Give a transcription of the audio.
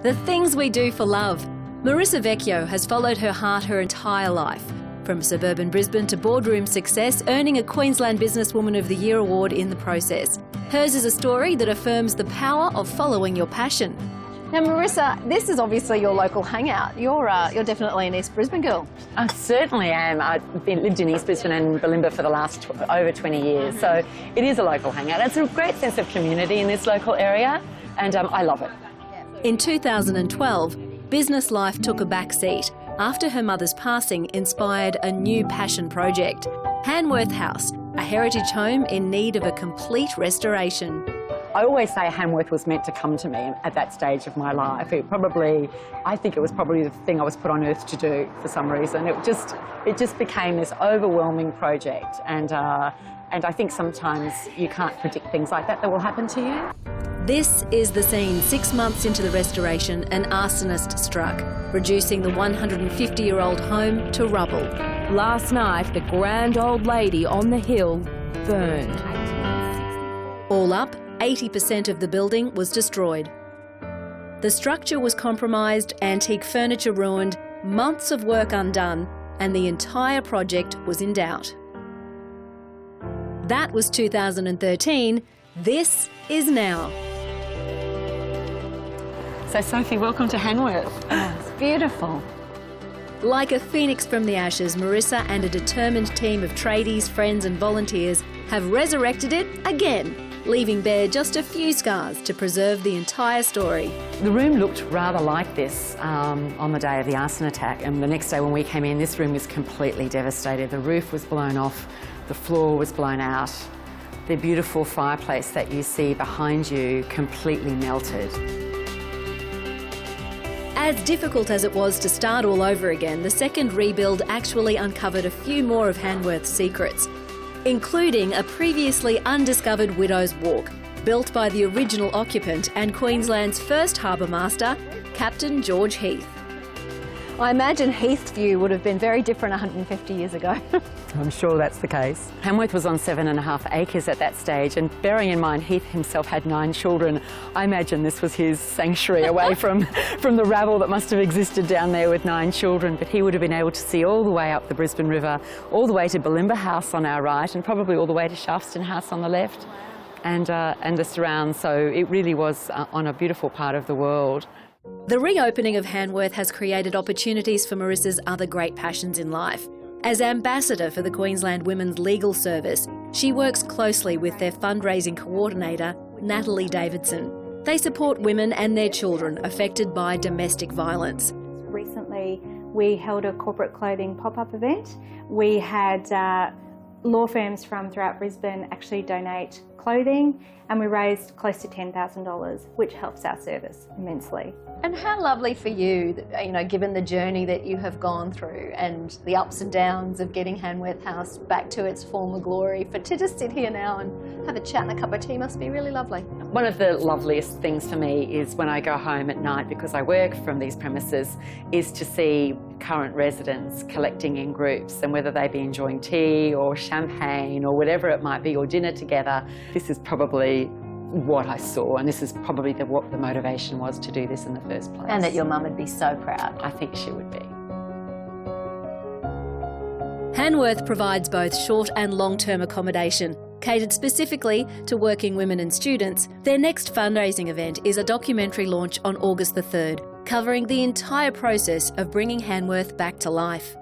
The things we do for love. Marissa Vecchio has followed her heart her entire life. From suburban Brisbane to boardroom success, earning a Queensland Businesswoman of the Year award in the process. Hers is a story that affirms the power of following your passion. Now, Marissa, this is obviously your local hangout. You're definitely an East Brisbane girl. I certainly am. I've lived in East Brisbane and Bulimba for the last over 20 years, so it is a local hangout. It's a great sense of community in this local area, and I love it. In 2012, business life took a back seat after her mother's passing inspired a new passion project, Hanworth House, a heritage home in need of a complete restoration. I always say Hanworth was meant to come to me at that stage of my life. I think it was probably the thing I was put on earth to do for some reason. It just became this overwhelming project, and I think sometimes you can't predict things like that will happen to you. This is the scene 6 months into the restoration an arsonist struck, reducing the 150-year-old home to rubble. Last night, the grand old lady on the hill burned. All up, 80% of the building was destroyed. The structure was compromised, antique furniture ruined, months of work undone, and the entire project was in doubt. That was 2013. This is now. So, Sophie, welcome to Hanworth. Oh, it's beautiful. Like a phoenix from the ashes, Marissa and a determined team of tradies, friends and volunteers have resurrected it again, leaving bare just a few scars to preserve the entire story. The room looked rather like this on the day of the arson attack, and the next day when we came in, this room was completely devastated. The roof was blown off, the floor was blown out. The beautiful fireplace that you see behind you completely melted. As difficult as it was to start all over again, the second rebuild actually uncovered a few more of Hanworth's secrets, including a previously undiscovered Widow's Walk, built by the original occupant and Queensland's first harbour master, Captain George Heath. I imagine Heath's view would have been very different 150 years ago. I'm sure that's the case. Hanworth was on 7.5 acres at that stage, and bearing in mind Heath himself had 9 children, I imagine this was his sanctuary away from the rabble that must have existed down there with 9 children. But he would have been able to see all the way up the Brisbane River, all the way to Bulimba House on our right, and probably all the way to Shafteston House on the left, and the surrounds. So it really was on a beautiful part of the world. The reopening of Hanworth has created opportunities for Marissa's other great passions in life. As ambassador for the Queensland Women's Legal Service, she works closely with their fundraising coordinator, Natalie Davidson. They support women and their children affected by domestic violence. Recently, we held a corporate clothing pop-up event. We had law firms from throughout Brisbane actually donate clothing, and we raised close to $10,000, which helps our service immensely. And how lovely for you, given the journey that you have gone through and the ups and downs of getting Hanworth House back to its former glory, to just sit here now and have a chat and a cup of tea must be really lovely. One of the loveliest things for me is when I go home at night, because I work from these premises, is to see current residents collecting in groups, and whether they be enjoying tea or champagne or whatever it might be, or dinner together. This is probably what I saw, and this is probably what the motivation was to do this in the first place. And that your mum would be so proud. I think she would be. Hanworth provides both short and long-term accommodation, catered specifically to working women and students. Their next fundraising event is a documentary launch on August the 3rd, covering the entire process of bringing Hanworth back to life.